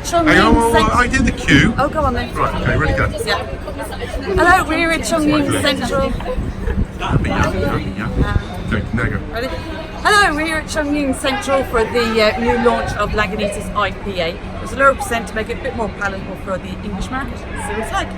at Chongqing Central. I did the cue. Oh, go on then. Right, okay, ready, go. Yeah. Hello, we're at Chongqing Central. Okay, now go. Ready? Hello, we're here at Chongqing Central for the new launch of Lagunitas IPA. There's a lower percent to make it a bit more palatable for the English market. See what it's like.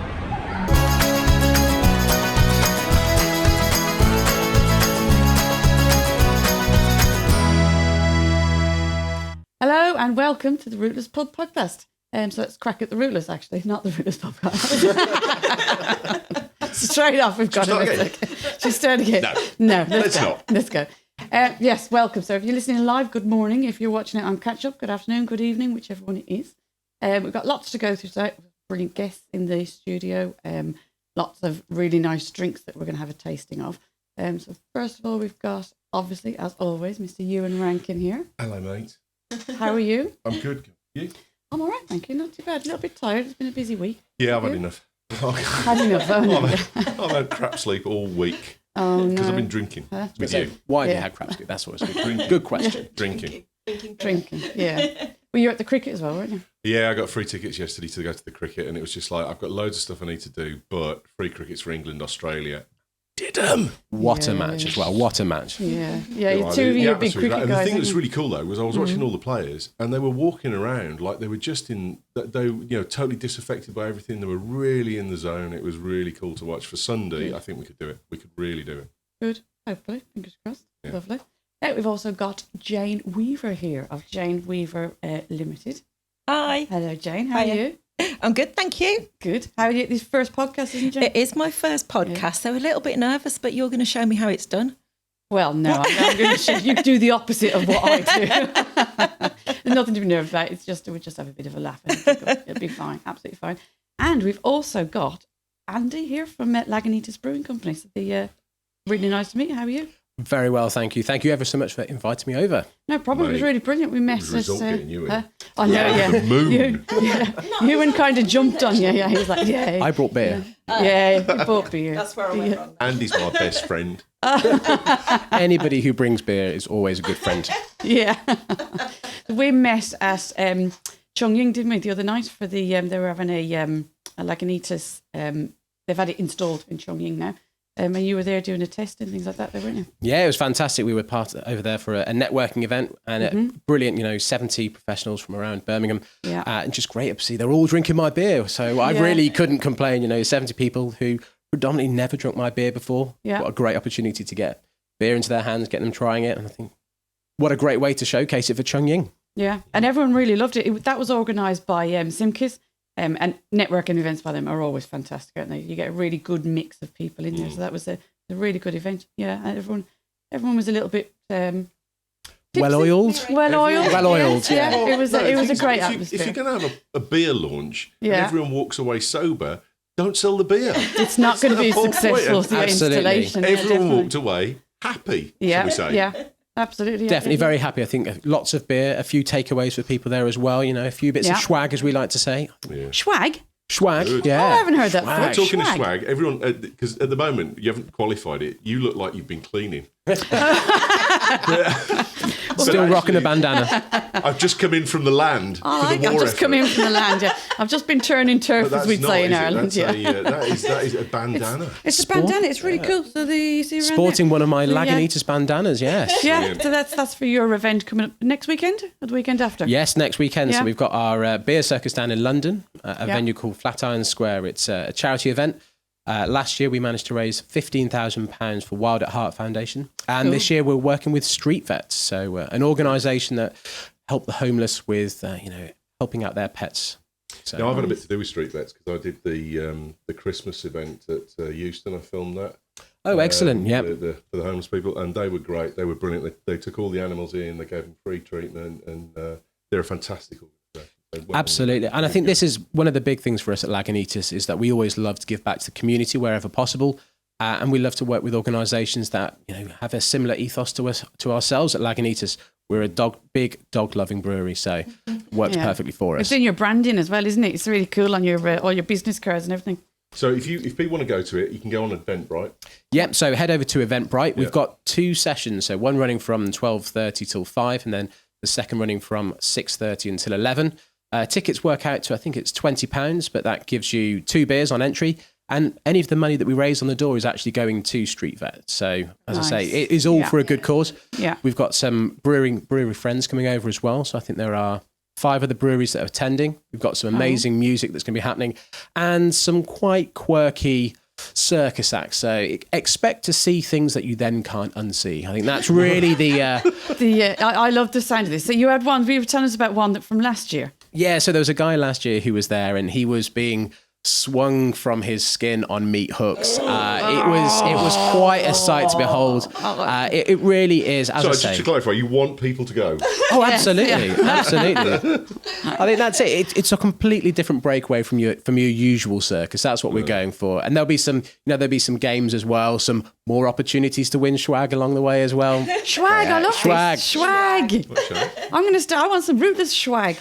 Hello and welcome to the Rootless Pub podcast. So it's Craic at the Rootless, actually, not the Rootless podcast. Straight off, we've got it. Just start again. No, let's go. Let's go. Yes, welcome. So if you're listening live, good morning. If you're watching it on catch up, good afternoon, good evening, whichever one it is. We've got lots to go through today. Brilliant guests in the studio. Lots of really nice drinks that we're going to have a tasting of. So first of all, we've got, obviously, as always, Mr. Ewan Rankin here. Hello, mate. How are you? I'm good. You? I'm all right, thank you. Not too bad. A little bit tired. It's been a busy week. Yeah, I've had enough. Had enough, I've had crap sleep all week. Oh, no. Because I've been drinking with you. Why have you had crap sleep? That's always good. Good question. Drinking. Drinking, yeah. Well, you were at the cricket as well, weren't you? Yeah, I got free tickets yesterday to go to the cricket, and it was just like, I've got loads of stuff I need to do, but free crickets for England, Australia. Did them. What a match as well. What a match. Yeah. Yeah, two of you are big cricket guys. And the thing that was really cool, though, was I was watching all the players, and they were walking around like they were just totally disaffected by everything. They were really in the zone. It was really cool to watch. For Sunday, I think we could do it. We could really do it. Good. Hopefully. Fingers crossed. Yeah. Lovely. We've also got Jane Weever here of Jane Weever Limited. Hi. Hello, Jane. How are you? I'm good, thank you. Good. How are you? This first podcast, isn't it, Jane? It is my first podcast, so a little bit nervous, but you're going to show me how it's done. Well, no, I'm going to show you do the opposite of what I do. There's nothing to be nervous about. It's just, we'll just have a bit of a laugh. And it'll be fine, absolutely fine. And we've also got Andy here from Lagunitas Brewing Company. So really nice to meet you. How are you? Very well, thank you. Thank you ever so much for inviting me over. No problem. Mate, it was really brilliant. We met at you I know, yeah. The moon. Ewan kind of jumped on you. Yeah, he was like, yeah. I brought beer. Yeah, he brought beer. That's where I went wrong. Andy's my best friend. Anybody who brings beer is always a good friend. Yeah. We met at Chongqing, didn't we, the other night for the, they were having a Lagunitas, they've had it installed in Chongqing now. And you were there doing a test and things like that, weren't you? Yeah, it was fantastic. We were over there for a networking event and brilliant, 70 professionals from around Birmingham. Yeah. And just great to see they're all drinking my beer. So I really couldn't complain, 70 people who predominantly never drunk my beer before. Yeah. What a great opportunity to get beer into their hands, get them trying it. And I think what a great way to showcase it for Chongqing. Yeah, and everyone really loved it. That was organised by Simkis. And networking events by them are always fantastic, aren't they? You get a really good mix of people in there. So that was a really good event. Yeah, and everyone was a little bit well-oiled. Well-oiled. Yeah. It was a great atmosphere. If you're going to have a beer launch and Yeah. everyone walks away sober, don't sell the beer. It's not going to be successful to the Absolutely. installation. Everyone yeah, walked away happy, shall we say. Yeah, absolutely. Definitely very happy. I think lots of beer, a few takeaways for people there as well. A few bits of swag, as we like to say. Yeah. Swag? Swag, Good. yeah. Oh, I haven't heard that before. Talking of swag, everyone, because at the moment you haven't qualified it, you look like you've been cleaning. Still rocking a bandana. I've just come in from the land. I've just come in from the land, yeah. I've just been turning turf, as we'd say in Ireland. That is a bandana. It's a bandana, it's really cool. So you see around Sporting there. one of my Lagunitas bandanas, yes. Yeah, so that's for your event coming up next weekend or the weekend after? Yes, next weekend. Yeah. So we've got our beer circus down in London, a venue called Flatiron Square. It's a charity event. Last year we managed to raise £15,000 for Wild at Heart Foundation. And this year we're working with Street Vets, so an organisation that help the homeless with, helping out their pets. So, I've had a bit to do with Street Vets because I did the Christmas event at Euston. I filmed that. Oh, excellent! Yeah, for the homeless people, and they were great. They were brilliant. They took all the animals in. They gave them free treatment, and they're a fantastic organisation. Absolutely. And I think this is one of the big things for us at Lagunitas is that we always love to give back to the community wherever possible. And we love to work with organisations that have a similar ethos to ourselves at Lagunitas. We're a big dog-loving brewery, so it works perfectly for us. It's in your branding as well, isn't it? It's really cool on your all your business cards and everything. So if people want to go to it, you can go on Eventbrite. Yep, so head over to Eventbrite. We've got 2 sessions, so one running from 12:30 till 5, and then the second running from 6:30 until 11. Tickets work out to, I think it's £20, but that gives you 2 beers on entry. And any of the money that we raise on the door is actually going to Street Vet. So, as I say, it is all for a good cause. Yeah. We've got some brewery friends coming over as well. So I think there are 5 of the breweries that are attending. We've got some amazing music that's going to be happening and some quite quirky circus acts. So expect to see things that you then can't unsee. I think that's really the... I love the sound of this. So you had one, you were telling us about one from last year. Yeah, so there was a guy last year who was there and he was being swung from his skin on meat hooks. It was quite a sight to behold. It really is, as I say. Just to clarify, you want people to go? Oh, absolutely, absolutely. I think that's it. It's a completely different breakaway from your usual circus. That's what we're going for. And there'll be some games as well, some more opportunities to win swag along the way as well. Swag, I love swag. this. Swag. I'm going to start. I want some Rootless swag.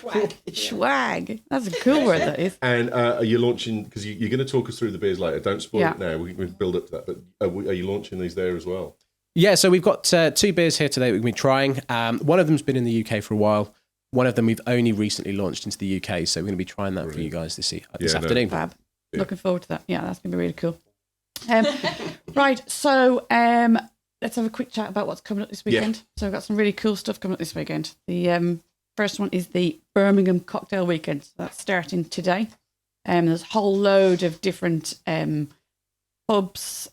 Swag. That's a cool word, that is. And are you launching, because you're going to talk us through the beers later, don't spoil it now, we build up to that, but are you launching these there as well? Yeah, so we've got 2 beers here today that we've been trying. One of them's been in the UK for a while. One of them we've only recently launched into the UK, so we're going to be trying that for you guys this afternoon. Fab. Yeah. Looking forward to that. Yeah, that's going to be really cool. Right, so let's have a quick chat about what's coming up this weekend. So we've got some really cool stuff coming up this weekend. The first one is the Birmingham Cocktail Weekend. So that's starting today. There's a whole load of different pubs,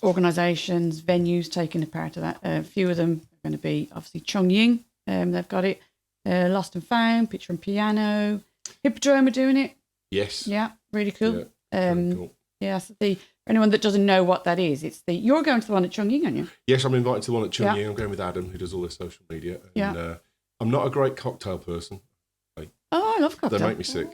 organisations, venues taking a part of that. A few of them are going to be obviously Chung Ying. They've got it. Lost and Found, Picture and Piano. Hippodrome are doing it. Yes. Yeah, really cool. Yeah, cool. Yeah, so for anyone that doesn't know what that is, you're going to the one at Chung Ying, aren't you? Yes, I'm invited to the one at Chung Ying. I'm going with Adam, who does all their social media. And, I'm not a great cocktail person. I love cocktails. They make me sick.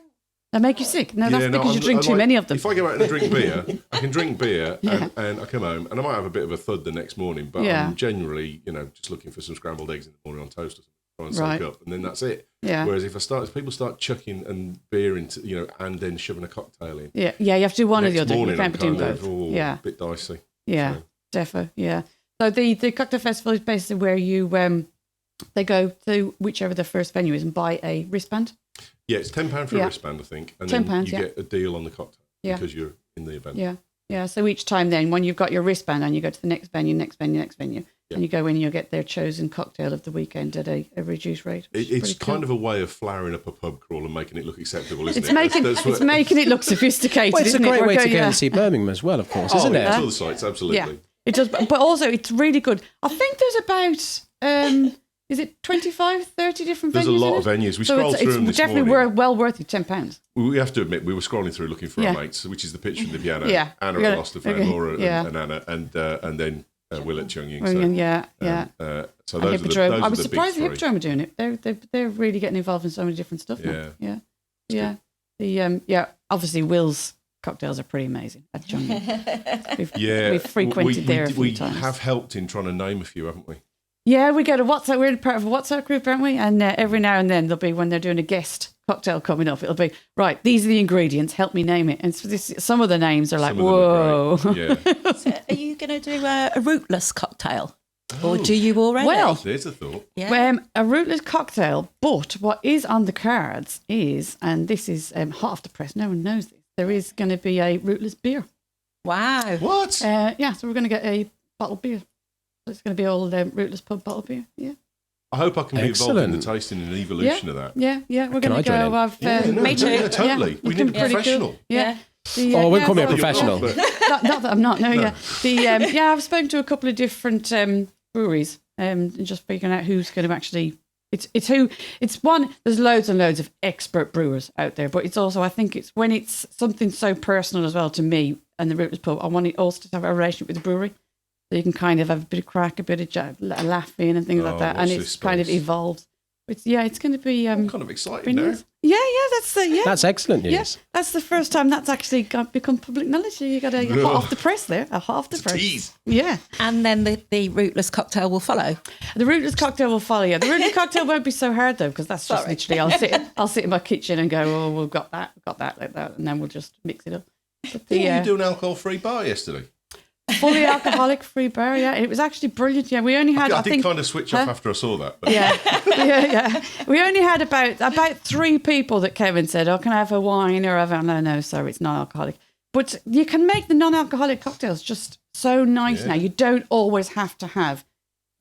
They make you sick? No, that's because you drink too many of them. If I go out and drink beer, I can drink beer and I come home and I might have a bit of a thud the next morning, but I'm generally, just looking for some scrambled eggs in the morning on toast or something, try and soak up, and then that's it. Yeah. Whereas if people start chucking and beer into, and then shoving a cocktail in. Yeah, you have to do one or the other. You can't be doing both. A bit dicey. Yeah, defo. Yeah. So the cocktail festival is basically where you they go to whichever the first venue is and buy a wristband. Yeah, it's £10 for a wristband, I think, and then you get a deal on the cocktail because you're in the event. Yeah, yeah. So each time, then, when you've got your wristband, and you go to the next venue, and you go in, and you'll get their chosen cocktail of the weekend at a reduced rate. It's kind of a way of flowering up a pub crawl and making it look acceptable, isn't it? It's making it look sophisticated. Well, it's a great way to go and see Birmingham as well, of course, isn't it? It's all the sites, absolutely. Yeah, it does, but also it's really good. I think there's about. Is it 25, 30 different venues? There's a lot of venues. We scrolled through them this morning. It's definitely well worth it, £10. We have to admit, we were scrolling through looking for our mates, which is the Picture and the Piano, Anna at Lost and Found, Laura and Anna, and then Will at Chung Ying. So those are the I was surprised the Hippodrome are doing it. They're really getting involved in so many different stuff now. Yeah. Obviously, Will's cocktails are pretty amazing at Chung Ying. We've frequented there a few times. We have helped in trying to name a few, haven't we? Yeah, we get a WhatsApp. We're part of a WhatsApp group, aren't we? And every now and then there'll be, when they're doing a guest cocktail coming up, it'll be, right, these are the ingredients, help me name it. And so some of the names are like, whoa. Yeah. So are you going to do a Rootless cocktail? Or do you already? Well, there's a thought. Yeah. A Rootless cocktail, but what is on the cards is, and this is hot off the press, no one knows this, there is going to be a Rootless beer. Wow. What? So we're going to get a bottled beer. It's going to be all Rootless pub bottle beer. Yeah. I hope I can be involved in the tasting and evolution of that. Yeah. We're going to go have. Me too. Yeah, totally. We need a professional. Cool. Yeah. I wouldn't call me a professional. Not that I'm not. No. Yeah. I've spoken to a couple of different breweries and just figuring out who's going to actually. It's one. There's loads and loads of expert brewers out there, but it's also, I think it's when it's something so personal as well to me and the Rootless pub. I want it also to have a relationship with the brewery. So you can kind of have a bit of crack, a bit of laughing and things like that, and it's kind of evolved. It's going to be. I'm kind of excited now. Yeah, that's excellent news. Yeah, that's the first time that's actually become public knowledge. You got a hot off the press there, a hot off the press. Tease. Yeah, and then the Rootless cocktail will follow. The Rootless cocktail will follow. Yeah, the Rootless cocktail won't be so hard though, because that's just literally I'll sit in my kitchen and go, oh, we've got that like that, and then we'll just mix it up. But you do an alcohol-free bar yesterday. fully alcoholic free beer. Yeah, it was actually brilliant. Yeah, we only had. I did kind of switch off after I saw that. But. Yeah. We only had about 3 people that came and said, "Oh, can I have a wine or have a?" No, sorry, it's non-alcoholic. But you can make the non-alcoholic cocktails just so nice now. You don't always have to have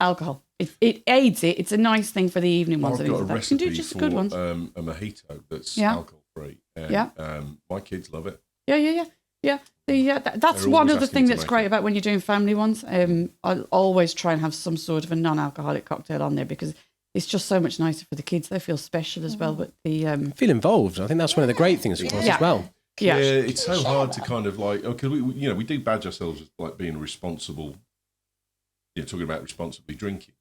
alcohol. It aids it. It's a nice thing for the evening ones. I've got a recipe you can do just for good ones. a mojito that's alcohol free. My kids love it. Yeah. That's one of the things that's great about when you're doing family ones. I'll always try and have some sort of a non-alcoholic cocktail on there because it's just so much nicer for the kids. They feel special as well. But feel involved. I think that's one of the great things for us as well. Yeah, it's so hard to kind of like because we do badge ourselves as like being responsible. Talking about responsibly drinking.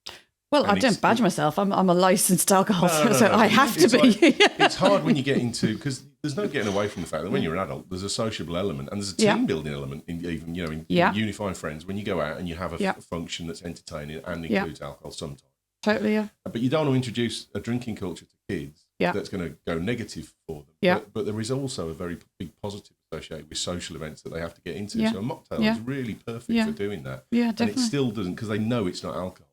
Well, I don't badge myself. I'm a licensed alcohol, so I have to be. It's hard when you get into because there's no getting away from the fact that when you're an adult, there's a sociable element and there's a team building element in unifying friends when you go out and you have a function that's entertaining and includes alcohol sometimes. Totally, yeah. But you don't want to introduce a drinking culture to kids that's going to go negative for them. Yeah. But there is also a very big positive associated with social events that they have to get into. So a mocktail is really perfect for doing that. Yeah, definitely. And it still doesn't because they know it's not alcohol.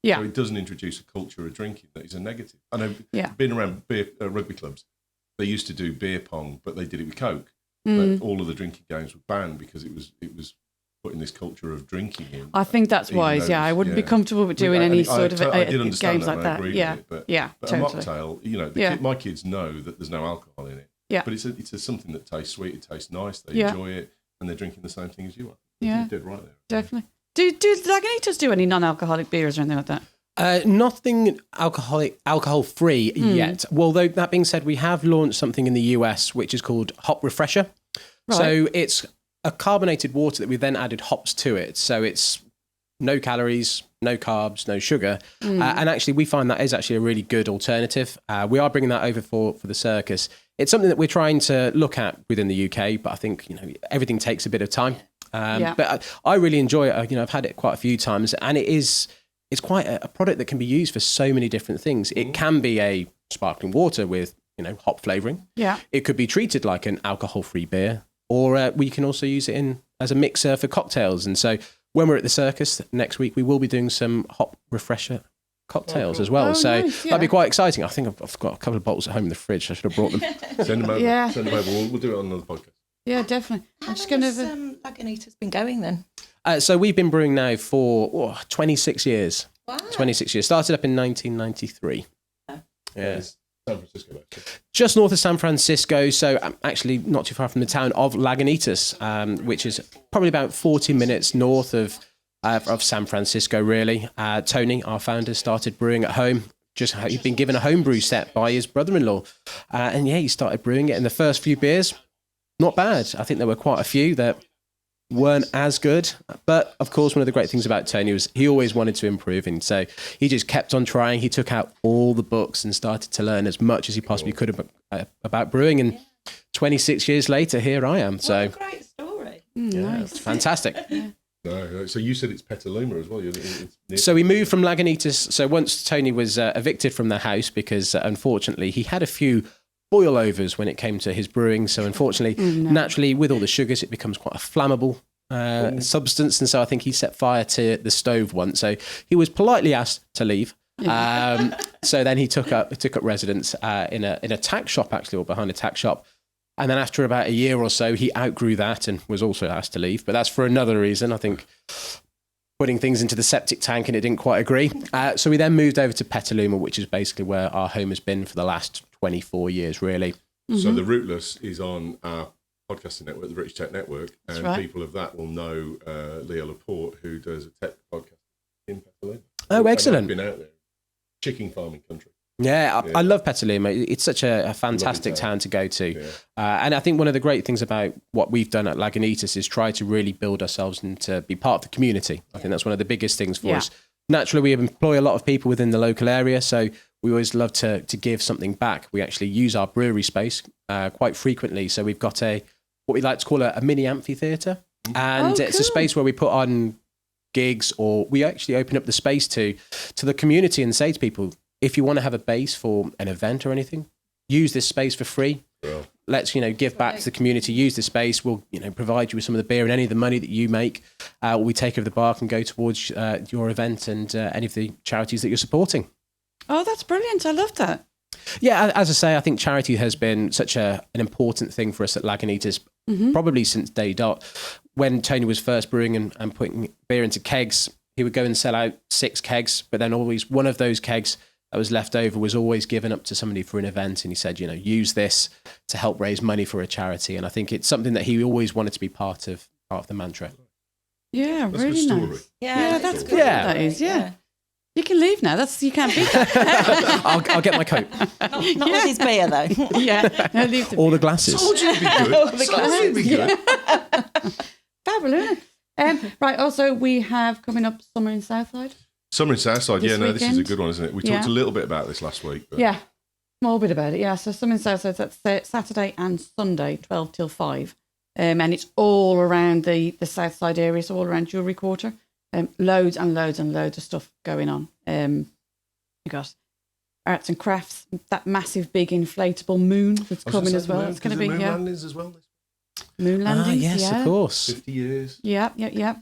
Yeah. So it doesn't introduce a culture of drinking that is a negative. I know being around rugby clubs, they used to do beer pong, but they did it with Coke. But all of the drinking games were banned because it was putting this culture of drinking in. I think that's wise. I wouldn't be comfortable with doing any sort of games like that. But totally. a mocktail, my kids know that there's no alcohol in it. Yeah. But it's something that tastes sweet, it tastes nice, they enjoy it, and they're drinking the same thing as you are. Yeah. You did right there. Definitely. Do Lagunitas do any non-alcoholic beers or anything like that? Nothing alcohol-free yet. Well, though that being said, we have launched something in the US which is called Hop Refresher. Right. So it's a carbonated water that we then added hops to it. So it's no calories, no carbs, no sugar. And actually, we find that is actually a really good alternative. We are bringing that over for the circus. It's something that we're trying to look at within the UK, but I think everything takes a bit of time. But I really enjoy it. I've had it quite a few times, and it's quite a product that can be used for so many different things. It can be a sparkling water with hop flavouring. Yeah, it could be treated like an alcohol-free beer, or we can also use it as a mixer for cocktails. And so when we're at the circus next week, we will be doing some hop refresher cocktails as well. That'd be quite exciting. I think I've got a couple of bottles at home in the fridge. I should have brought them. Send them over. Yeah. Send them over. We'll do it on another podcast. Yeah, definitely. I'm just going to. Lagunitas been going then? So we've been brewing now for 26 years. Wow. 26 years. Started up in 1993. Yeah. San Francisco, actually. Just north of San Francisco. So actually not too far from the town of Lagunitas, which is probably about 40 minutes north of San Francisco, really. Tony, our founder, started brewing at home. He'd been given a homebrew set by his brother-in-law. And he started brewing it. And the first few beers, not bad. I think there were quite a few that weren't as good. But of course, one of the great things about Tony was he always wanted to improve. And so he just kept on trying. He took out all the books and started to learn as much as he possibly could about brewing. And 26 years later, here I am. So what a great story. Nice. It's fantastic. No, so you said it's Petaluma as well. So we moved from Lagunitas. So once Tony was evicted from the house because unfortunately he had a few boil-overs when it came to his brewing. So unfortunately, naturally, with all the sugars, it becomes quite a flammable substance. And so I think he set fire to the stove once. So he was politely asked to leave. So then he took up residence in a tack shop, actually, or behind a tack shop. And then after about a year or so, he outgrew that and was also asked to leave. But that's for another reason. I think putting things into the septic tank and it didn't quite agree. So we then moved over to Petaluma, which is basically where our home has been for the last 24 years, really. So the Rootless is on our podcasting network, the British Tech Network. And people of that will know Leo Laporte, who does a tech podcast in Petaluma. Oh, excellent. I've been out there. Chicken farming country. Yeah, I love Petaluma. It's such a fantastic town to go to. Yeah. And I think one of the great things about what we've done at Lagunitas is try to really build ourselves and to be part of the community. I think that's one of the biggest things for us. Naturally, we employ a lot of people within the local area, so we always love to give something back. We actually use our brewery space quite frequently. So we've got what we like to call a mini amphitheatre. And it's a space where we put on gigs, or we actually open up the space to the community and say to people, if you want to have a base for an event or anything, use this space for free. let's, give back to the community, use the space. We'll, provide you with some of the beer and any of the money that you make. We take over the bar and go towards your event and any of the charities that you're supporting. Oh, that's brilliant. I love that. Yeah, as I say, I think charity has been such an important thing for us at Lagunitas, probably since day dot. When Tony was first brewing and putting beer into kegs, he would go and sell out 6 kegs, but then always one of those kegs that was left over was always given up to somebody for an event. And he said, use this to help raise money for a charity. And I think it's something that he always wanted to be part of the mantra. Yeah, that's really nice. Yeah, that's good. Yeah. That is, yeah. You can leave now. You can't beat that. I'll get my coat. Not with his beer, though. Yeah. No, leave All the glasses. Told you it'd be good. All the Told you it'd be good. Fabulous. Right, also we have coming up Summer in Southside. Summer in Southside, This this is a weekend. good one, isn't it? We Yeah. talked a little bit about this last week. But Yeah, small bit about it. Yeah, so Summer in Southside, that's Saturday and Sunday, 12 till 5. And it's all around the Southside area, so all around Jewellery Quarter. Loads and loads and loads of stuff going on. You got arts and crafts, that massive big inflatable moon that's coming as well. It's going to be moon landings as well. moon landings. Yes, yeah. of course. 50 years. Yeah.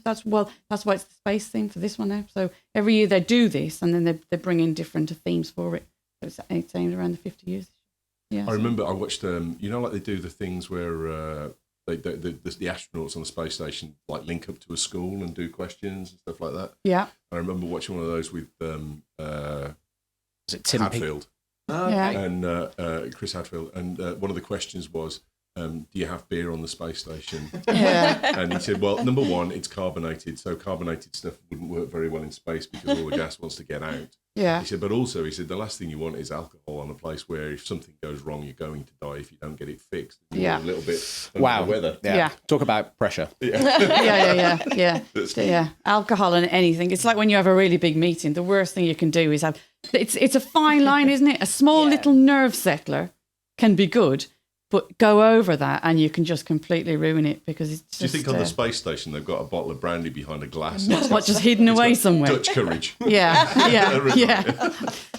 That's why it's the space theme for this one now. So every year they do this, and then they bring in different themes for it. So it's aimed around the 50 years. Yeah. I remember I watched, like they do the things where the astronauts on the space station like link up to a school and do questions and stuff like that. Yeah. I remember watching one of those with Is it Tim Hadfield Yeah. and Chris Hadfield, and one of the questions was, do you have beer on the space station? Yeah. And he said, well, number one, it's carbonated, so carbonated stuff wouldn't work very well in space because all the gas wants to get out. Yeah. He said, but also, he said, the last thing you want is alcohol on a place where if something goes wrong, you're going to die if you don't get it fixed. Yeah. A little bit under Wow. the weather. Yeah. Talk about pressure. Yeah. That's Yeah. Alcohol and anything. It's like when you have a really big meeting, the worst thing you can do is have, it's a fine line, isn't it? A small little nerve settler can be good, but go over that and you can just completely ruin it because it's just... Do you think on the space station they've got a bottle of brandy behind a glass? What, just hidden away somewhere? Dutch courage. Yeah.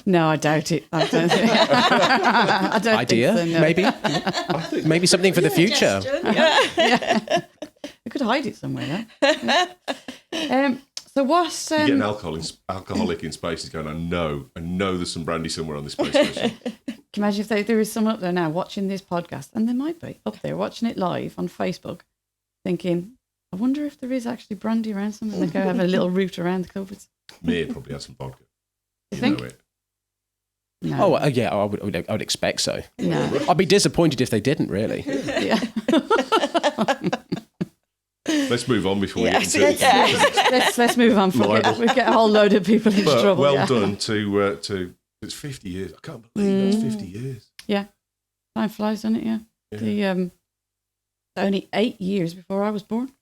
No, I doubt it. I don't think, I don't Idea, think so, no. maybe? Maybe something for the future. We could hide it somewhere, though. So what... You get an alcoholic in space is going, I know there's some brandy somewhere on this space station. Can you imagine if there is someone up there now watching this podcast, and there might be up there watching it live on Facebook, thinking, I wonder if there is actually brandy around somewhere. They go have a little route around the cupboards. Me probably had some vodka. You think? know it. No. Oh, yeah, I would expect so. No. I'd be disappointed if they didn't, really. Yeah. Let's move on before we get into Let's move on. We get a whole load of people into But trouble. well yeah. done to it's 50 years. I can't believe that's 50 years. Yeah. Time flies, doesn't it? Yeah. The only 8 years before I was born.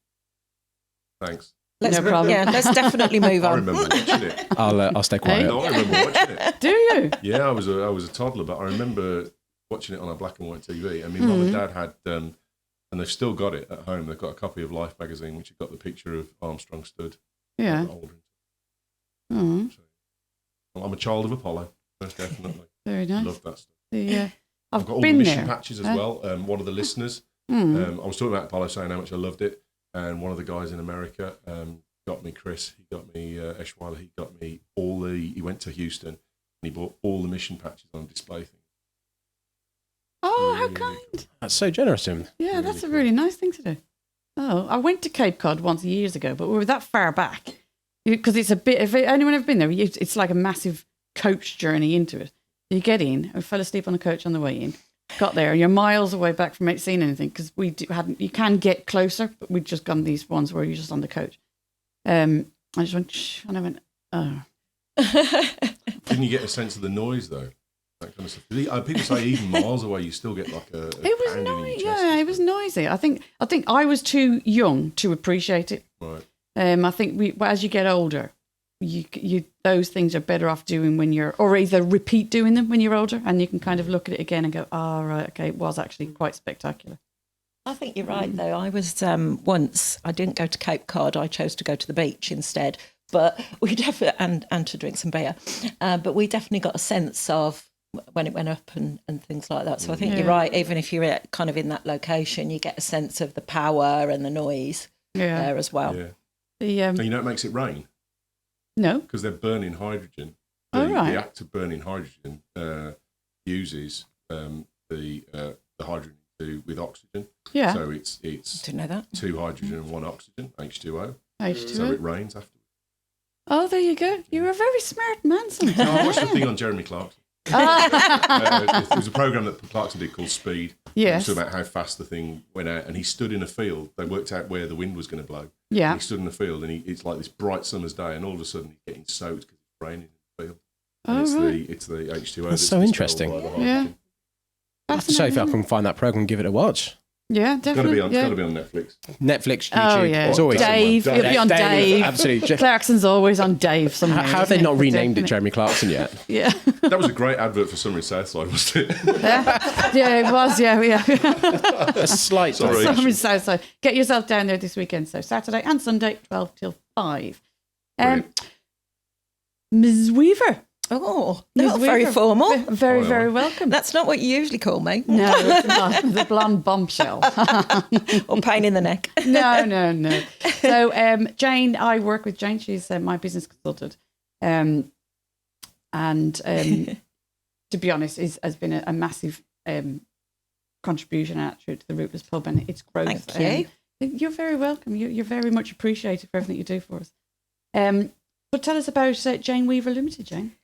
Thanks. Let's, No problem. Yeah, let's definitely move I on. remember watching it. I'll stay quiet. No, I remember watching it. Do you? Yeah, I was a toddler, but I remember watching it on a black and white TV. I mean, Mum and Dad had, and they've still got it at home. They've got a copy of Life magazine, which has got the picture of Armstrong stood. Yeah. Older. Oh, Well, I'm a child of Apollo, most definitely. very nice. Love that stuff. I've I've got all been the mission there. patches as well. One of the listeners, I was talking about Apollo, saying how much I loved it, and one of the guys in America got me, Chris, he got me, Eschweiler, he got me he went to Houston, and he bought all the mission patches on display thing. Oh, how Really kind. That's so generous of him. Yeah, that's a really nice thing to do. Oh, I went to Cape Cod once years ago, but we were that far back because it's a bit. If anyone ever been there, it's like a massive coach journey into it. You get in, I fell asleep on the coach on the way in. Got there, and you're miles away back from seeing anything because hadn't. You can get closer, but we'd just gone these ones where you're just on the coach. I just went, shh, and I went, oh. Didn't you get a sense of the noise though? That kind of stuff. People say even miles away, you still get like a It was pounding in your noisy. chest Yeah, and it was stuff. noisy. I think I was too young to appreciate it. Right. I think as you get older, you those things are better off doing when you're, or either repeat doing them when you're older, and you can kind of look at it again and go, oh, right, okay, it was actually quite spectacular. I think you're right, though. I was once, I didn't go to Cape Cod. I chose to go to the beach instead. But we definitely, and to drink some beer. But we definitely got a sense of when it went up and things like that. So I think you're right. Even if you're kind of in that location, you get a sense of the power and the noise there as well. Yeah. And you know it makes it rain? No. Because they're burning hydrogen. The act of burning hydrogen uses the hydrogen with oxygen. Yeah. So it's didn't know that. 2 hydrogen and 1 oxygen, H2O. H2O. So it rains afterwards. Oh, there you go. You're a very smart man, son. No, I watched the thing on Jeremy Clarkson. It was a program that Clarkson did called Speed. Yes. It was about how fast the thing went out, and he stood in a field. They worked out where the wind was going to blow. Yeah. And he stood in the field, and it's like this bright summer's day, and all of a sudden he's getting soaked because it's raining in the field. And it's the H2O. That's so interesting. Yeah. I have to show if I can find that program and give it a watch. Yeah, definitely. It's got to be on Netflix. Netflix, YouTube. Oh, yeah. It's always Dave. It'll be on Dave. Absolutely. Clarkson's always on Dave somewhere. How have they not renamed it Jeremy Clarkson yet? Yeah. That was a great advert for Summer in Southside, wasn't it? Yeah, it was. Yeah. A slight. Sorry. Summer in Southside. Get yourself down there this weekend. So Saturday and Sunday, 12 till 5. Ms. Weever. Oh, not very formal. Very, very welcome. That's not what you usually call me. No, it's not. The blonde bombshell. Or pain in the neck. No. So Jane, I work with Jane. She's my business consultant. And to be honest, has been a massive contribution actually to the Rootless pub and its growth. Thank you. You're very welcome. You're very much appreciated for everything you do for us. But tell us about Jane Weever Limited, Jane.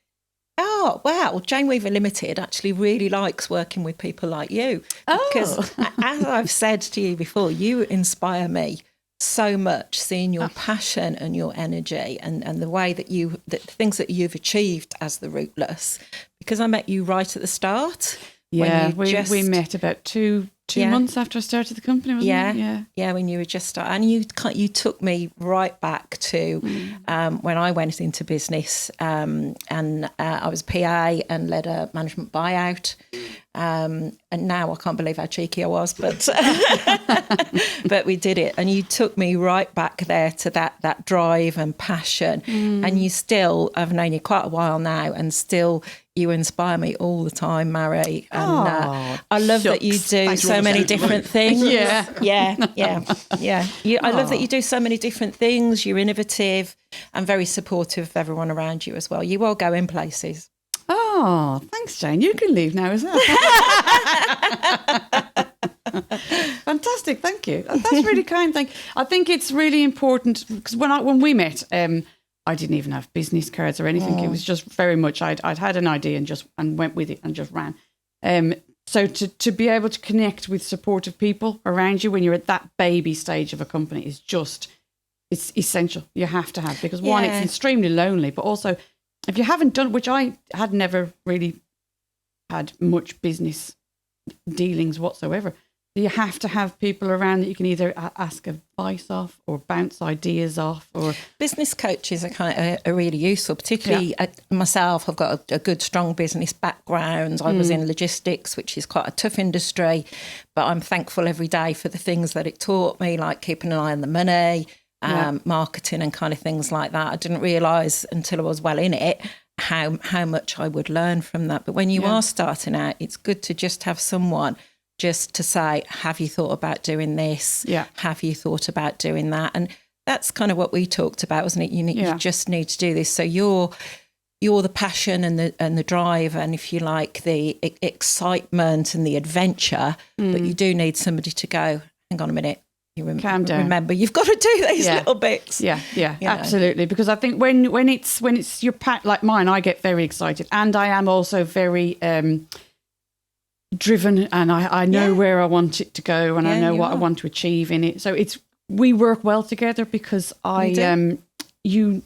Oh, wow. Jane Weever Limited actually really likes working with people like you. Because as I've said to you before, you inspire me so much, seeing your passion and your energy and the way that the things that you've achieved as the Rootless. Because I met you right at the start. Yeah, we met about two months after I started the company, wasn't it? Yeah, when you were just starting. And you took me right back to when I went into business and I was PA and led a management buyout. And now I can't believe how cheeky I was, but but we did it. And you took me right back there to that drive and passion. And you still, I've known you quite a while now, and still you inspire me all the time, Mary. And I love that you do so many different things. Yeah. I love that you do so many different things. You're innovative and very supportive of everyone around you as well. You all go in places. Oh, thanks, Jane. You can leave now as well. Fantastic, thank you. That's really kind. Thank you. I think it's really important because when we met, I didn't even have business cards or anything. It was just very much I'd had an idea and went with it and just ran. So to be able to connect with supportive people around you when you're at that baby stage of a company is just it's essential. You have to have because one, it's extremely lonely, but also if you haven't done, which I had never really had much business dealings whatsoever, you have to have people around that you can either ask advice off or bounce ideas off. Or business coaches are really useful, particularly myself. I've got a good, strong business background. I was in logistics, which is quite a tough industry, but I'm thankful every day for the things that it taught me, like keeping an eye on the money, marketing and kind of things like that. I didn't realise until I was well in it how much I would learn from that. But when you are starting out, it's good to just have someone just to say, have you thought about doing this? Yeah. Have you thought about doing that? And that's kind of what we talked about, wasn't it? You just need to do this. So you're the passion and the drive and, if you like, the excitement and the adventure, but you do need somebody to go, hang on a minute. Calm down. Remember, you've got to do these little bits. Yeah, absolutely. Because I think when it's your pack like mine, I get very excited, and I am also very driven, and I know where I want it to go, and I know what I want to achieve in it. So we work well together because you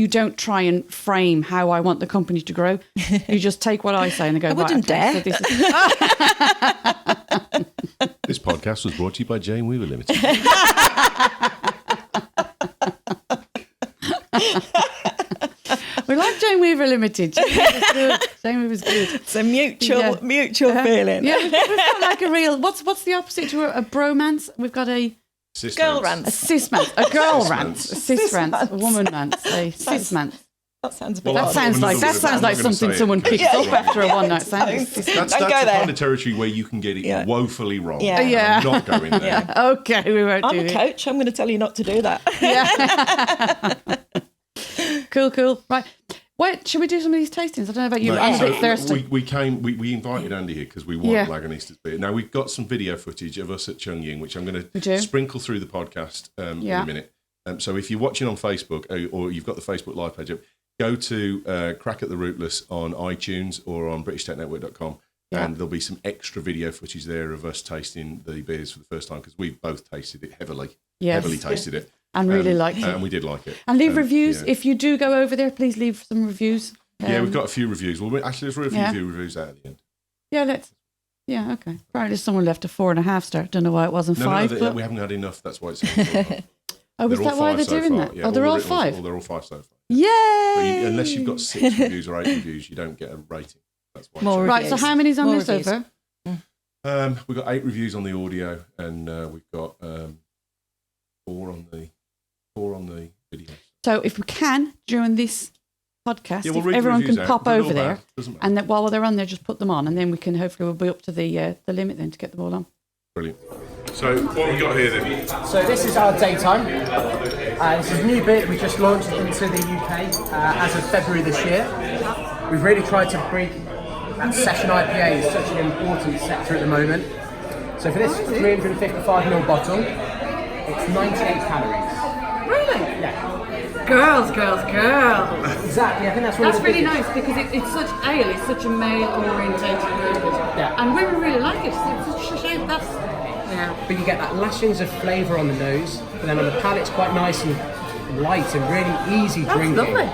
don't try and frame how I want the company to grow. You just take what I say and go, I wouldn't dare. So this is... This podcast was brought to you by Jane Weever Limited. We like Jane Weever Limited. Jane Weever's good. It's a mutual feeling. Yeah, we've got like a real. What's the opposite to a bromance? We've got a girl rant, a cis-mance, a girl rant, a cis rant, a woman rant, a cis-mance. That sounds a bit. That sounds like something someone picks up after a one night stand. That's the kind of territory where you can get it woefully wrong. Yeah. I'm not going there. Okay, we won't do it. I'm a coach. I'm going to tell you not to do that. Yeah. Cool. Right. Wait, should we do some of these tastings? I don't know about you, but I'm a bit thirsty. We invited Andy here because we want Lagunitas beer. Now, we've got some video footage of us at Chungying, which I'm going to sprinkle through the podcast in a minute. So if you're watching on Facebook or you've got the Facebook live page up, go to Craic at the Rootless on iTunes or on BritishTechNetwork.com, and there'll be some extra video footage there of us tasting the beers for the first time because we've both tasted it heavily tasted it. And really liked it. And we did like it. And leave reviews. If you do go over there, please leave some reviews. We've got a few reviews. Well, actually, there's a few reviews out at the end. Yeah, okay. Apparently someone left a 4.5 star. Don't know why it wasn't 5. No, we haven't had enough. That's why it's 4.5. Oh, is that why they're doing that? Yeah, they're all 5? They're all 5 so far. Yay! Unless you've got 6 reviews or 8 reviews, you don't get a rating. That's why. Right, so how many's on this so far? We've got 8 reviews on the audio, and we've got 4 on the video. So if we can, during this podcast, if everyone can pop over there, and then while they're on there, just put them on, and then we can hopefully we'll be up to the limit then to get them all on. Brilliant. So what we got here then? So this is our daytime. This is a new beer we just launched into the UK as of February this year. We've really tried to bring that session IPA is such an important sector at the moment. So for this 355ml bottle, it's 98 calories. Really? Yeah. Girls. Exactly, I think that's really nice because it's such ale, it's such a male-orientated beer. Yeah. And women really like it. It's such a shame But you get that lashings of flavour on the nose, but then on the palate it's quite nice and light and really easy drinking. That's lovely.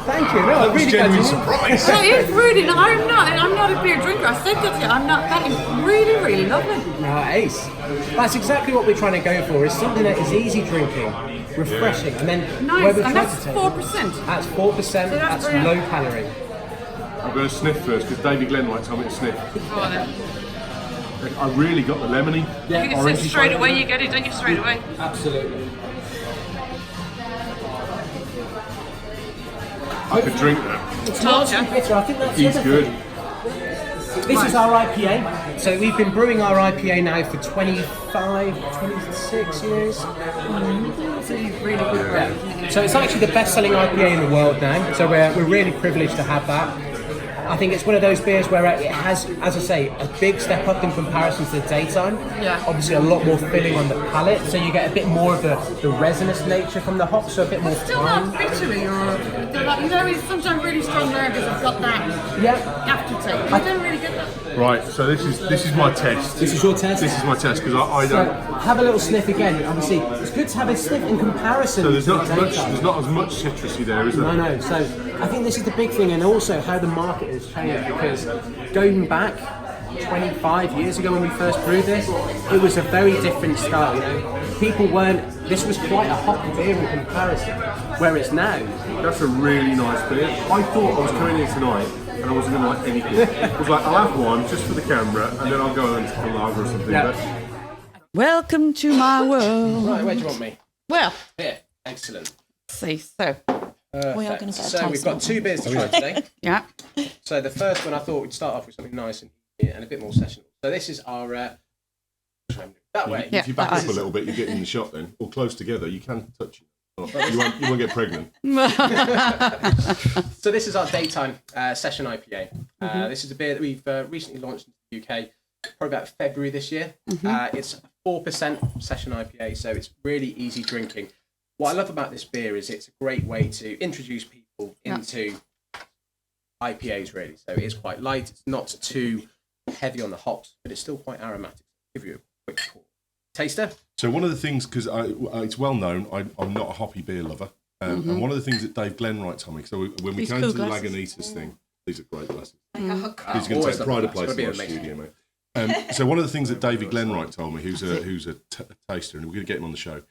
Thank you. No, I'm really genuine surprise. No, it's really nice. I'm not a beer drinker. I said that to you. I'm not. That is really, really lovely. No, ace. That's exactly what we're trying to go for. Is something that is easy drinking, refreshing, and then nice. And that's 4%. That's 4%. So that's low calorie. I'm going to sniff first because David Glenwright told me to sniff. Go on then. I really got the lemony. Yeah. You can sniff straight away. You get it, don't you? Straight away. Absolutely. I could drink that. It's not too bitter. I think that's He's good. This is our IPA. So we've been brewing our IPA now for 25, 26 years. It's really good. Yeah. So it's actually the best-selling IPA in the world now. So we're really privileged to have that. I think it's one of those beers where it has, as I say, a big step up in comparison to the daytime. Yeah. Obviously, a lot more filling on the palate, so you get a bit more of the resinous nature from the hops, so a bit more Still fine. not bittery or sometimes really strong lagers have got that aftertaste. I don't really get that. Right, so this is my test. This is your test? This is my test because I don't. So have a little sniff again. Obviously, it's good to have a sniff in comparison. So there's to not the as much. daytime. There's not as much citrusy there, is there? No. So I think this is the big thing, and also how the market has changed. Because going back 25 years ago when we first brewed this, it was a very different style. You know, people weren't. This was quite a hoppy beer in comparison. Whereas now, That's a really nice beer. I thought I was coming in tonight and I wasn't going to like anything. I was like, I'll have one just for the camera, and then I'll go and take a lager or something. Yeah. But Welcome to my world. right, where do you want me? Well, Here, excellent. let's see. So, We are going to get a So we've got 2 beers to try today. yeah. So the first one I thought we'd start off with something nice and a bit more sessionable. So this is our that way. Yeah. if you back up a little bit, you get in the shot then, or close together, you can touch it. You won't get pregnant. So this is our daytime session IPA. This is a beer that we've recently launched in the UK, probably about February this year. It's 4% session IPA, so it's really easy drinking. What I love about this beer is it's a great way to introduce people into IPAs, really. So it's quite light, it's not too heavy on the hops, but it's still quite aromatic. I'll give you a quick taster. So one of the things, because it's well known, I'm not a hoppy beer lover, and one of the things that Dave Glenwright told me, so when we These came cool to the glasses. Lagunitas thing, these are great glasses. Oh, God. He's going to Always take love pride of glass. place in Gotta my be amazing. studio, mate. So one of the things that David Glenwright told me, who's a taster, and we're going to get him on the show,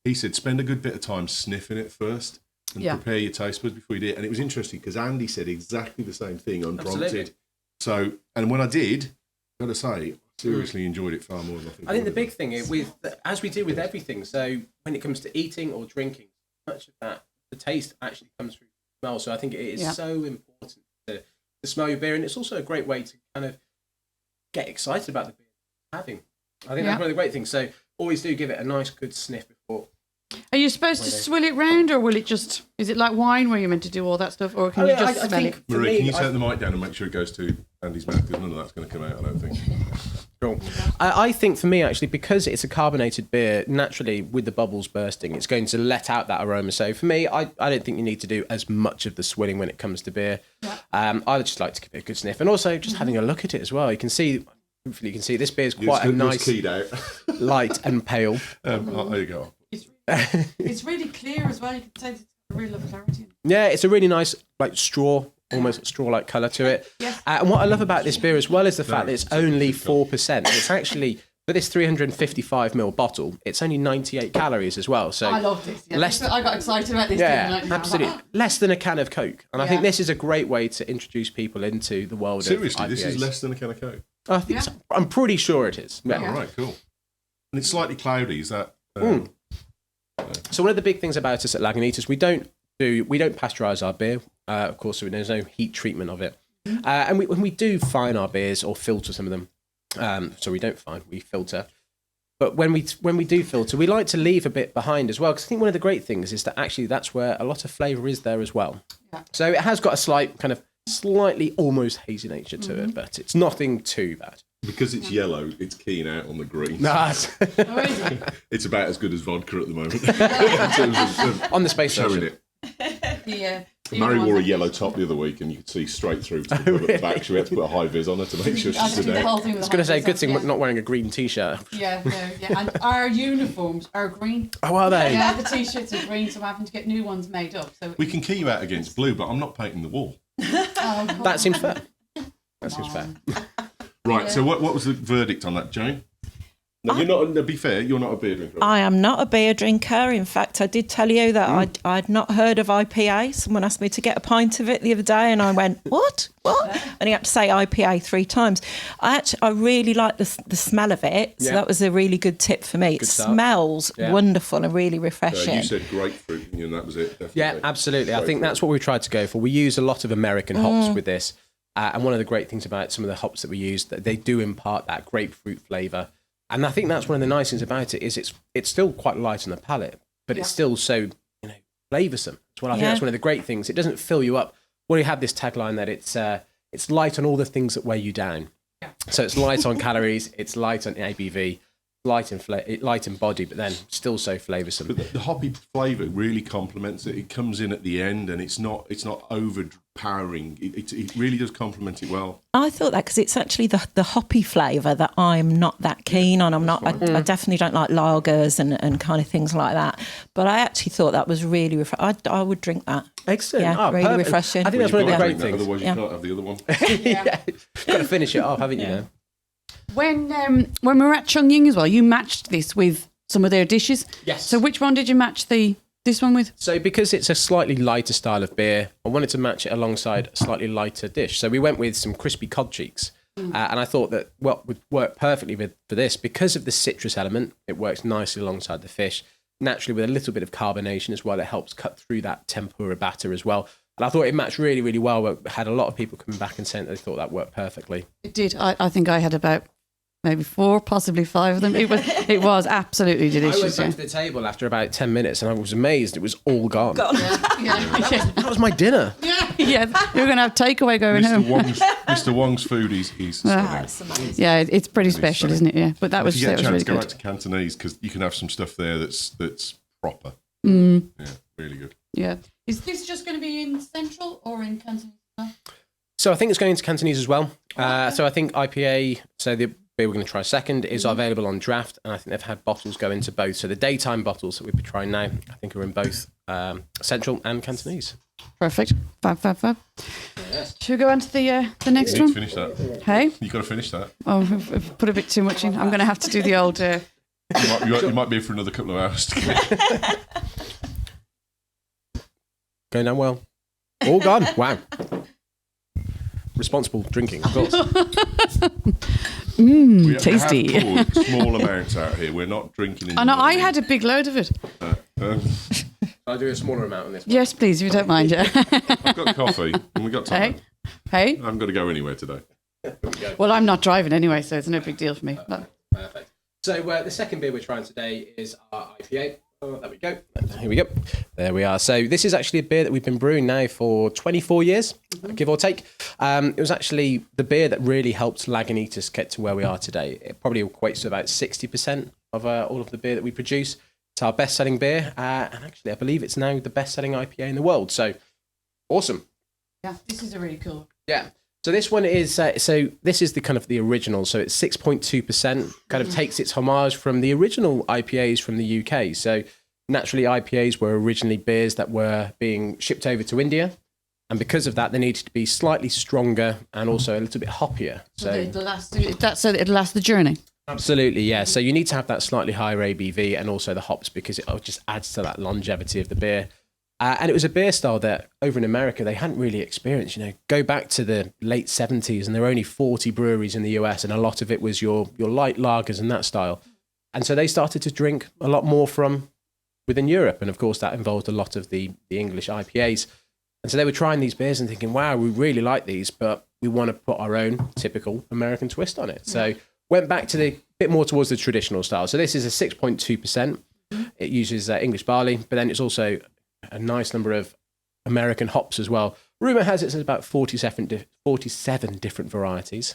he said spend a good bit of time sniffing it first and prepare your taste buds before you do it. And it was interesting because Andy said exactly the same thing unprompted. Absolutely. So, and when I did, I've got to say, I seriously enjoyed it far more than I think the big thing is as we do with everything, so when it comes to eating or drinking, much of that, the taste actually comes through smell. So I think it is so important to smell your beer, and it's also a great way to kind of get excited about the beer you're having. I think that's one of the great things. So always do give it a nice good sniff before. Are you supposed to swill it round, or will it just? Is it like wine where you're meant to do all that stuff, or can you just smell it? Marie, can you take the mic down and make sure it goes to Andy's mouth? Because none of that's going to come out, I don't think. Cool. I think for me, actually, because it's a carbonated beer, naturally with the bubbles bursting, it's going to let out that aroma. So for me, I don't think you need to do as much of the swilling when it comes to beer. Yeah. I just like to give it a good sniff, and also just having a look at it as well. You can see. Hopefully, you can see this beer is quite a nice, keyed out. light and pale. There you go. It's really clear as well. You can taste a real love clarity. Yeah, it's a really nice, like straw, almost straw-like colour to it. Yes. And what I love about this beer as well is the fact that it's only 4%. It's actually, for this 355ml bottle, it's only 98 calories as well. So I love this. Yeah. I got excited about this. Yeah, absolutely. Less than a can of Coke. And I think this is a great way to introduce people into the world of IPAs. Seriously, this is less than a can of Coke? I think so. I'm pretty sure it is. Yeah. All right, cool. And it's slightly cloudy, is that... So one of the big things about us at Lagunitas, we don't pasteurise our beer. Of course, so there's no heat treatment of it. And when we do fine our beers or filter some of them, so we don't fine, we filter. But when we do filter, we like to leave a bit behind as well, because I think one of the great things is that actually that's where a lot of flavour is there as well. Yeah. So it has got a slightly almost hazy nature to it, but it's nothing too bad. Because it's yellow, it's keen out on the green. It's about as good as vodka at the moment. In terms of, on the space station. Mary wore a yellow top the other week, and you could see straight through to the really? Back. So we had to put a high vis on her to make sure she stood out. I was going to say, good thing not wearing a green t-shirt. Yeah. And our uniforms are green. Oh, are they? Yeah, the t-shirts are green, so I'm having to get new ones made up. So we can key you out against blue, but I'm not painting the wall. That seems fair. Right, so what was the verdict on that, Jane? No, you're not. To be fair, you're not a beer drinker. I am not a beer drinker. In fact, I did tell you that I'd not heard of IPA. Someone asked me to get a pint of it the other day, and I went, "What? And he had to say IPA 3 times. I really like the smell of it, so that was a really good tip for me. It smells wonderful and really refreshing. You said grapefruit, and that was it. Definitely. Yeah, absolutely. I think that's what we tried to go for. We use a lot of American hops with this, and one of the great things about some of the hops that we use, that they do impart that grapefruit flavour. And I think that's one of the nice things about it is it's still quite light on the palate, but it's still so flavoursome. That's what I think that's one of the great things. It doesn't fill you up. Well, you have this tagline that it's light on all the things that weigh you down. Yeah. So it's light on calories, it's light on ABV, light in body, but then still so flavoursome. But the hoppy flavour really complements it. It comes in at the end, and it's not overpowering. It really does complement it well. I thought that because it's actually the hoppy flavour that I'm not that keen on. I definitely don't like lagers and kind of things like that. But I actually thought that was really refreshing. I would drink that. Excellent. Yeah, really perfect. refreshing. I think that's one of the great things. Otherwise, you can't have the other one. Got to finish it off, haven't you? Now? When we were at Chongqing as well, you matched this with some of their dishes. Yes. So which one did you match this one with? So because it's a slightly lighter style of beer, I wanted to match it alongside a slightly lighter dish. So we went with some crispy cod cheeks. And I thought that would work perfectly for this because of the citrus element. It works nicely alongside the fish. Naturally, with a little bit of carbonation as well, it helps cut through that tempura batter as well. And I thought it matched really, really well. We had a lot of people coming back and saying they thought that worked perfectly. It did. I think I had about maybe 4, possibly 5 of them. It was absolutely delicious. I went back to the table after about 10 minutes and I was amazed it was all gone. That was my dinner. Yeah, you're going to have takeaway going home. Mr. Wong's food is yeah, it's pretty special, isn't it? Yeah, but that was if you get a chance, really go good. out to Cantonese because you can have some stuff there that's proper. Yeah, really good. Yeah, is this just going to be in Central or in Cantonese? So I think it's going to Cantonese as well. So I think IPA, so the beer we're going to try second, is available on draft, and I think they've had bottles go into both. So the daytime bottles that we'll be trying now, I think are in both Central and Cantonese. Perfect. Fab. Yes. Should we go on to the next one? Finish that. Hey? You've got to finish that. Oh, I've put a bit too much in. I'm going to have to do the old... You might be here for another couple of hours. Going down well. All gone. Wow. Responsible drinking, of course. Tasty. We have small amounts out here. We're not drinking. I know. I had a big load of it. I'll do a smaller amount on this one. Yes, please, if you don't mind. Yeah. I've got coffee and we've got time. Hey? I haven't got to go anywhere today. Well, I'm not driving anyway, so it's no big deal for me. Perfect. So the second beer we're trying today is our IPA. Oh, there we go. Here we go. There we are. So this is actually a beer that we've been brewing now for 24 years, give or take. It was actually the beer that really helped Lagunitas get to where we are today. It probably equates to about 60% of all of the beer that we produce. It's our best-selling beer, and actually I believe it's now the best-selling IPA in the world. So awesome. Yeah, this is a really cool. Yeah. So this one is this is the kind of the original. So it's 6.2%. Kind of takes its homage from the original IPAs from the UK. So naturally, IPAs were originally beers that were being shipped over to India, and because of that, they needed to be slightly stronger and also a little bit hoppier. So it'll last the journey. Absolutely, yeah. So you need to have that slightly higher ABV and also the hops because it just adds to that longevity of the beer. And it was a beer style that over in America, they hadn't really experienced. Go back to the late 70s and there were only 40 breweries in the US and a lot of it was your light lagers and that style. And so they started to drink a lot more from within Europe. And of course, that involved a lot of the English IPAs. And so they were trying these beers and thinking, wow, we really like these, but we want to put our own typical American twist on it. So went back to the bit more towards the traditional style. So this is a 6.2%. It uses English barley, but then it's also a nice number of American hops as well. Rumour has it's about 47 different varieties.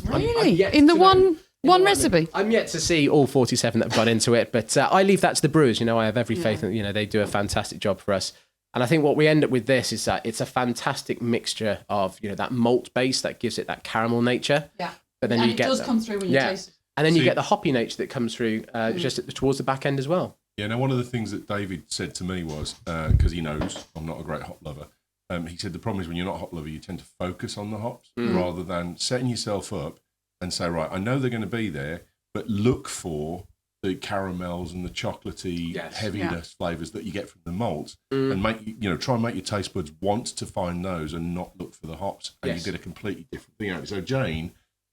Really? In the one recipe? I'm yet to see all 47 that have gone into it, but I leave that to the brewers. I have every faith that they do a fantastic job for us. And I think what we end up with this is that it's a fantastic mixture of that malt base that gives it that caramel nature. Yeah. But then it does come through when you taste it. And then you get the hoppy nature that comes through just towards the back end as well. Yeah, now one of the things that David said to me was, because he knows I'm not a great hop lover, he said the problem is when you're not a hop lover, you tend to focus on the hops rather than setting yourself up and say, right, I know they're going to be there, but look for the caramels and the chocolatey heaviness flavours that you get from the malts and try and make your taste buds want to find those and not look for the hops. And you get a completely different thing out. So Jane,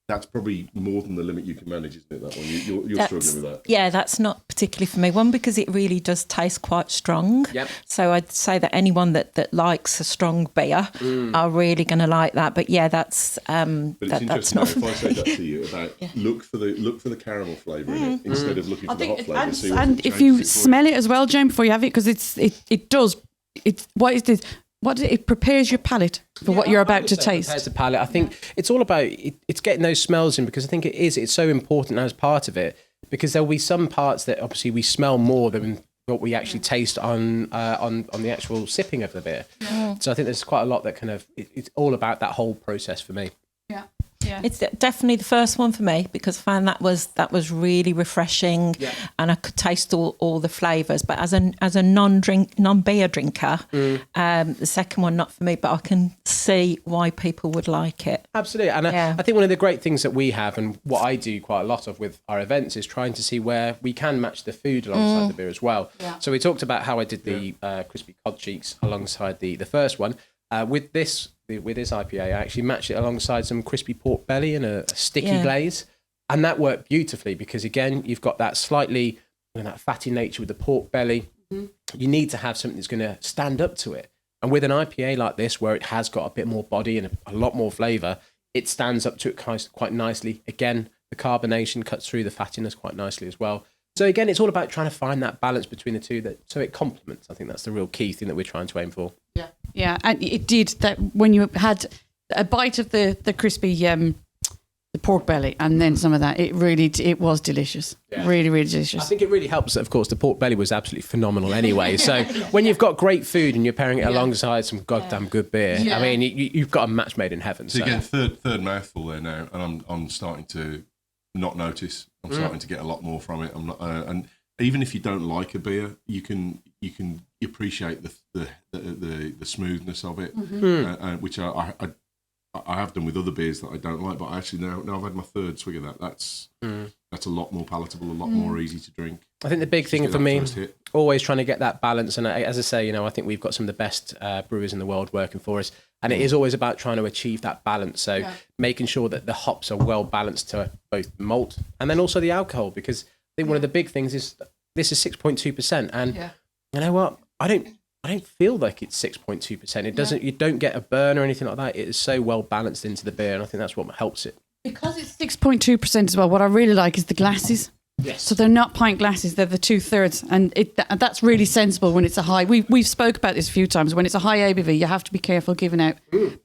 that's probably more than the limit you can manage, isn't it, that one? You're struggling with that. Yeah, that's not particularly for me. One, because it really does taste quite strong. Yep. So I'd say that anyone that likes a strong beer are really going to like that. But yeah, that's but it's that's interesting not if I say that to you about look for the caramel flavour in it instead of looking for the hop flavour. And if you smell it as well, Jane, before you have it, because it prepares your palate for what you're about to taste. It prepares the palate. I think it's all about it's getting those smells in because I think it's so important as part of it because there'll be some parts that obviously we smell more than what we actually taste on the actual sipping of the beer. Yeah. So I think there's quite a lot that kind of it's all about that whole process for me. Yeah. Yeah. It's definitely the first one for me because I found that was really refreshing and I could taste all the flavours. But as a non-beer drinker, the second one not for me, but I can see why people would like it. Absolutely. And I think one of the great things that we have and what I do quite a lot of with our events is trying to see where we can match the food alongside the beer as well. Yeah. So we talked about how I did the crispy cod cheeks alongside the first one. With this IPA, I actually matched it alongside some crispy pork belly and a sticky glaze. And that worked beautifully because, again, you've got that slightly that fatty nature with the pork belly. Mm-hmm. You need to have something that's going to stand up to it. And with an IPA like this, where it has got a bit more body and a lot more flavour, it stands up to it quite nicely. Again, the carbonation cuts through the fattiness quite nicely as well. So again, it's all about trying to find that balance between the two so it complements. I think that's the real key thing that we're trying to aim for. Yeah, yeah, and it did that when you had a bite of the crispy the pork belly and then some of that. It was delicious. Yeah. Really, really delicious. I think it really helps. Of course, the pork belly was absolutely phenomenal anyway. So when you've got great food and you're pairing it alongside some goddamn good beer, I mean, you've got a match made in heaven. So again, third mouthful there now, and I'm starting to not notice. I'm starting to get a lot more from it. I'm not, and even if you don't like a beer, you can appreciate the smoothness of it, which I have done with other beers that I don't like. But I actually now I've had my third swig of that. That's a lot more palatable, a lot more easy to drink. I think the big thing for me, always trying to get that balance. And as I say, I think we've got some of the best brewers in the world working for us. And it is always about trying to achieve that balance. So making sure that the hops are well balanced to both malt and then also the alcohol. Because I think one of the big things is this is 6.2%. And you know what? I don't I don't feel like it's 6.2%. It doesn't. You don't get a burn or anything like that. It is so well balanced into the beer, and I think that's what helps it. Because it's 6.2% as well, what I really like is the glasses. Yes. So they're not pint glasses, they're the 2/3. And that's really sensible when it's a high. We've spoke about this a few times. When it's a high ABV, you have to be careful giving out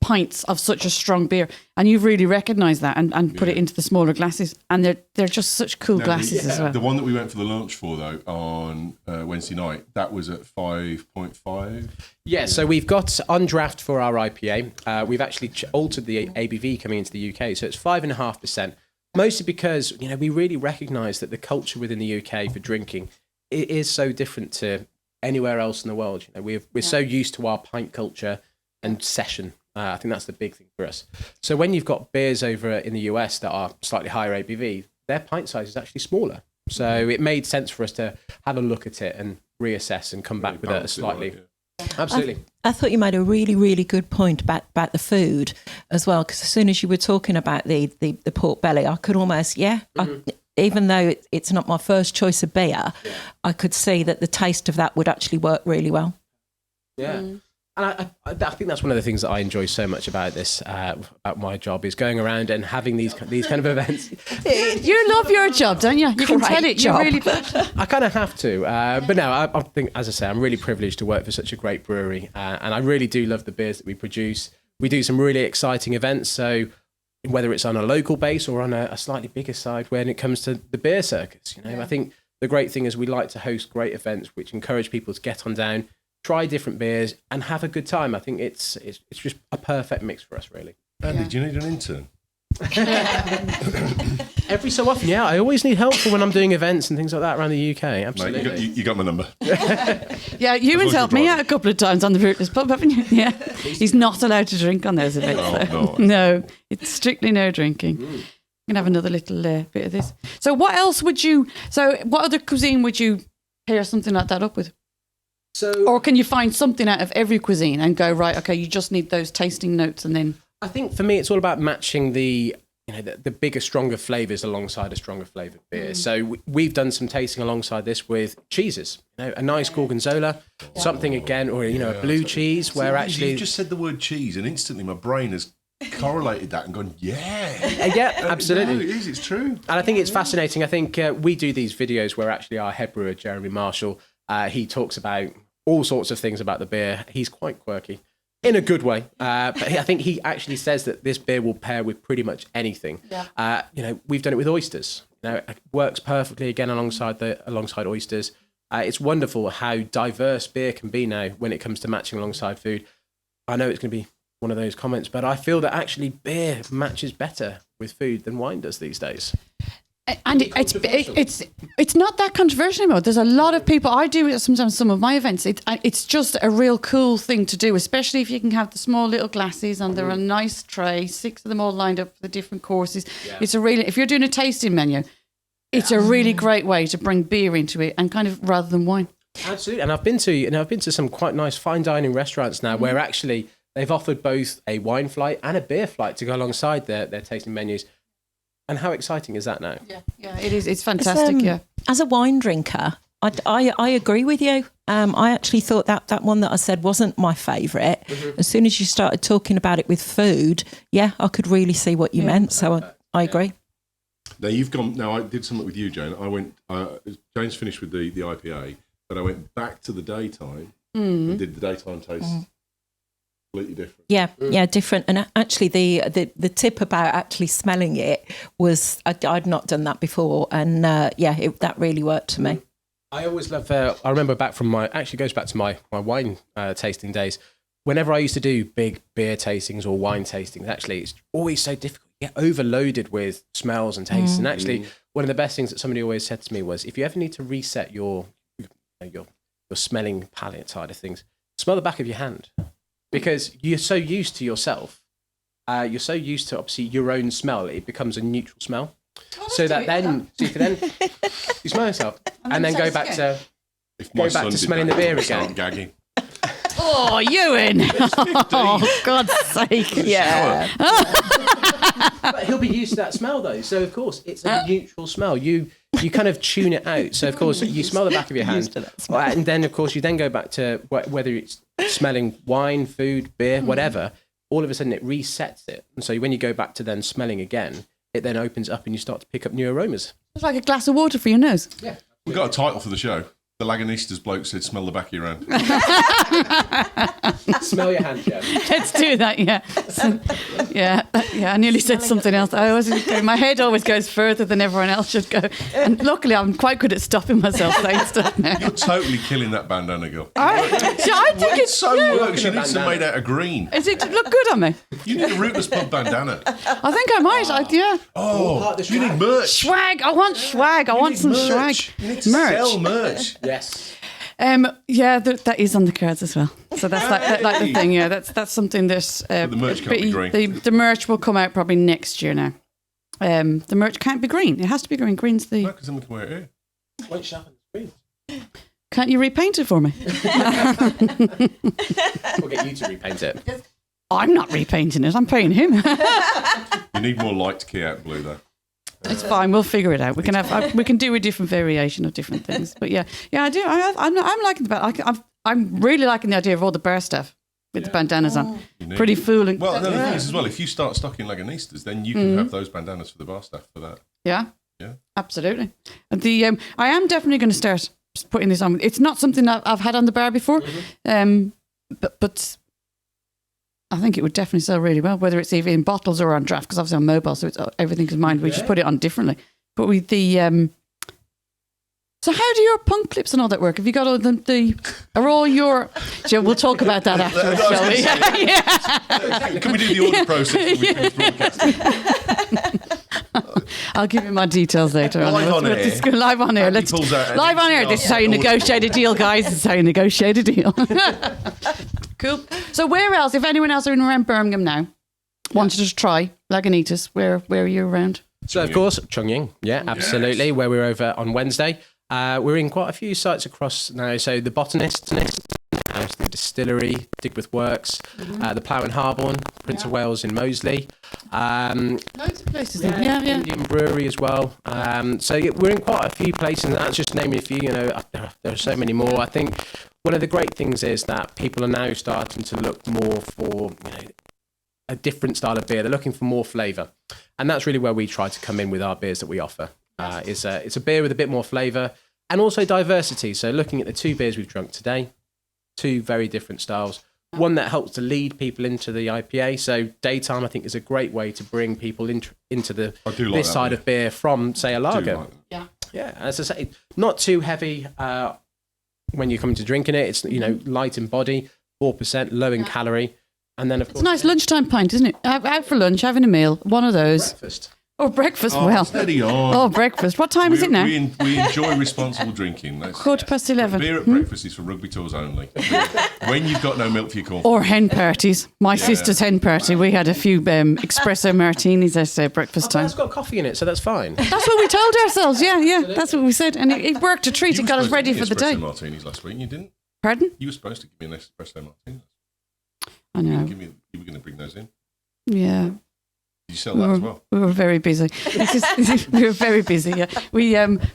pints of such a strong beer. And you've really recognised that and put it into the smaller glasses. And they're just such cool glasses as well. The one that we went for the launch for, though, on Wednesday night, that was at 5.5. Yeah, so we've got on draft for our IPA. We've actually altered the ABV coming into the UK. So it's 5.5%. Mostly because, we really recognise that the culture within the UK for drinking, it is so different to anywhere else in the world. We're so used to our pint culture and session. I think that's the big thing for us. So when you've got beers over in the US that are slightly higher ABV, their pint size is actually smaller. So it made sense for us to have a look at it and reassess and come back with a slightly... Absolutely. I thought you made a really, really good point about the food as well, because as soon as you were talking about the pork belly, I could almost, even though it's not my first choice of beer, I could see that the taste of that would actually work really well. Yeah. And I think that's one of the things that I enjoy so much about this, about my job, is going around and having these kind of events. You love your job, don't you? You can tell it. job. You really. I kind of have to, but no, I think, as I say, I'm really privileged to work for such a great brewery, and I really do love the beers that we produce. We do some really exciting events, so whether it's on a local base or on a slightly bigger side, when it comes to the beer circus, I think the great thing is we like to host great events which encourage people to get on down, try different beers and have a good time. I think it's just a perfect mix for us, really. Andy, do you need an intern? Every so often, I always need help for when I'm doing events and things like that around the UK. Absolutely. Mate, you got my number. Yeah, Ewan's helped me out a couple of times on the Rootless pub, haven't you? Yeah. He's not allowed to drink on those events. No, it's strictly no drinking. You can have another little bit of this. So what other cuisine would you pair something like that up with? Or can you find something out of every cuisine and go, right, okay, you just need those tasting notes and then... I think for me, it's all about matching the bigger, stronger flavours alongside a stronger flavoured beer. So we've done some tasting alongside this with cheeses. A nice gorgonzola, something again, or a blue cheese where actually... You just said the word cheese and instantly my brain has correlated that and gone, absolutely. No, it is, it's true. And I think it's fascinating. I think we do these videos where actually our head brewer, Jeremy Marshall, he talks about all sorts of things about the beer. He's quite quirky in a good way. But I think he actually says that this beer will pair with pretty much anything. Yeah. We've done it with oysters. It works perfectly again alongside oysters. It's wonderful how diverse beer can be now when it comes to matching alongside food. I know it's going to be one of those comments, but I feel that actually beer matches better with food than wine does these days. And it's not that controversial anymore. There's a lot of people. I do it sometimes. Some of my events. It's just a real cool thing to do, especially if you can have the small little glasses and they're a nice tray. 6 of them all lined up for the different courses. Yeah. If you're doing a tasting menu, it's a really great way to bring beer into it and kind of rather than wine. Absolutely. And I've been to some quite nice fine dining restaurants now where actually they've offered both a wine flight and a beer flight to go alongside their tasting menus. And how exciting is that now? Yeah, it is. It's fantastic. As a wine drinker, I agree with you. I actually thought that one that I said wasn't my favourite. Mm-hmm. As soon as you started talking about it with food, I could really see what you meant. So I agree. Now you've gone. Now I did something with you, Jane. I went. Jane's finished with the IPA, but I went back to the daytime and did the daytime taste. Completely different. Yeah, different. And actually, the tip about actually smelling it was I'd not done that before, and that really worked for me. I always love. I remember back from goes back to my wine tasting days. Whenever I used to do big beer tastings or wine tastings, actually, it's always so difficult. You get overloaded with smells and tastes. And actually, one of the best things that somebody always said to me was, if you ever need to reset your smelling palate side of things, smell the back of your hand. Because you're so used to yourself, you're so used to obviously your own smell, it becomes a neutral smell. So that then you can you smell yourself and then go back to smelling the beer again. Gagging. Oh, Ewan! Oh, God's sake! Yeah. But he'll be used to that smell though. So of course it's a neutral smell. You kind of tune it out. So of course you smell the back of your hand, and then of course you then go back to whether it's smelling wine, food, beer, whatever. All of a sudden it resets it, and so when you go back to then smelling again, it then opens up and you start to pick up new aromas. It's like a glass of water for your nose. Yeah. We've got a title for the show. The Lagunitas bloke said, "Smell the back of your hand." Smell your hand, Jeff. Let's do that, yeah. Yeah. I nearly said something else. My head always goes further than everyone else should go. And luckily, I'm quite good at stopping myself saying stuff now. You're totally killing that bandana, girl. I think it's so works. You need some made out of green. Is it look good on me? You need a Rootless pub bandana. I think I might. Yeah. Oh, you need merch. Swag. I want swag. I want some swag. You need to sell merch. Yes. Yeah, that is on the cards as well. So that's like the thing. Yeah, that's something that the merch can't be green. The merch will come out probably next year now. The merch can't be green. It has to be green. Green's the. No, because then we can wear it here. Won't sharpen the screen. Can't you repaint it for me? We'll get you to repaint it. I'm not repainting it. I'm paying him. You need more light to key out blue, though. It's fine. We'll figure it out. We can do a different variation of different things. But yeah, I do. I'm liking the. I'm really liking the idea of all the bar stuff with the bandanas on. Pretty fooling. Well, the thing is as well, if you start stocking Lagunitas, then you can have those bandanas for the bar staff for that. Yeah. Yeah. Absolutely. And I am definitely going to start putting this on. It's not something that I've had on the bar before, but I think it would definitely sell really well, whether it's even in bottles or on draft, because obviously on mobile, so it's everything is mine. We just put it on differently. But with the so how do your punk clips and all that work? Have you got all are all your? Joe, we'll talk about that afterwards, shall we? Yeah. Can we do the order process? I'll give you my details later. Live on air. Live on air. Live on air. This is how you negotiate a deal, guys. This is how you negotiate a deal. Cool. So where else, if anyone else are in around Birmingham now, wanted to try Lagunitas, where are you around? So of course, Chongying. Yeah, absolutely. Yes. Where we're over on Wednesday. We're in quite a few sites across now. So the Botanist, the Distillery, Digworth Works, the Plough and Harborne, Prince of Wales in Moseley. Loads of places. Yeah. Indian Brewery as well. So we're in quite a few places, and that's just naming a few. You know, there are so many more. I think one of the great things is that people are now starting to look more for a different style of beer. They're looking for more flavour, and that's really where we try to come in with our beers that we offer. It's a beer with a bit more flavour and also diversity. So looking at the two beers we've drunk today, two very different styles. One that helps to lead people into the IPA. So daytime, I think, is a great way to bring people into this side of beer from, say, a lager. Yeah. As I say, not too heavy when you come to drinking it. It's light in body, 4%, low in calorie, and then of course it's a nice lunchtime pint, isn't it? Out for lunch, having a meal, one of those. Breakfast. Oh, breakfast. Well, steady on. Oh, breakfast. What time is it now? We enjoy responsible drinking. That's 11:15. Beer at breakfast is for rugby tours only. When you've got no milk for your corn. Or hen parties. My sister's hen party. We had a few espresso martinis at breakfast time. It's got coffee in it, so that's fine. That's what we told ourselves. Yeah. That's what we said, and it worked a treat. It got us ready for the day. You were supposed to give me espresso martinis last week, and you didn't. Pardon? You were supposed to give me an espresso martini. I know. You were going to bring those in. Yeah. Did you sell that as well? We were very busy. We were very busy. Yeah,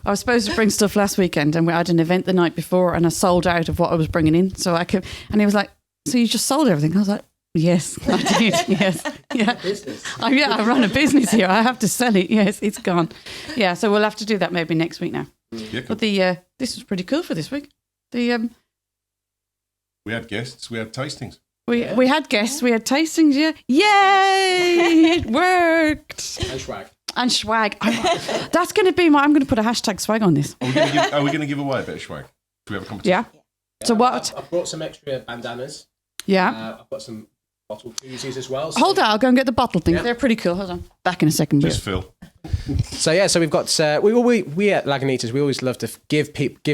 I was supposed to bring stuff last weekend, and we had an event the night before, and I sold out of what I was bringing in. So I could, and he was like, "So you just sold everything?" I was like, "Yes, I did. Yes, yeah, I run a business here. I have to sell it. Yes, it's gone. Yeah, so we'll have to do that maybe next week now. Yeah, cool. But this was pretty cool for this week. We had guests. We had tastings. We had guests, we had tastings, yeah. Yay! It worked. And swag. That's going to be I'm going to put a hashtag swag on this. Are we going to give away a bit of swag? Do we have a competition? Yeah. So what? I've brought some extra bandanas. Yeah. I've got some bottle koozies as well. Hold on, I'll go and get the bottle things. Yeah. They're pretty cool. Hold on. Back in a second. Just Phil. So we've got we at Lagunitas, we always love to give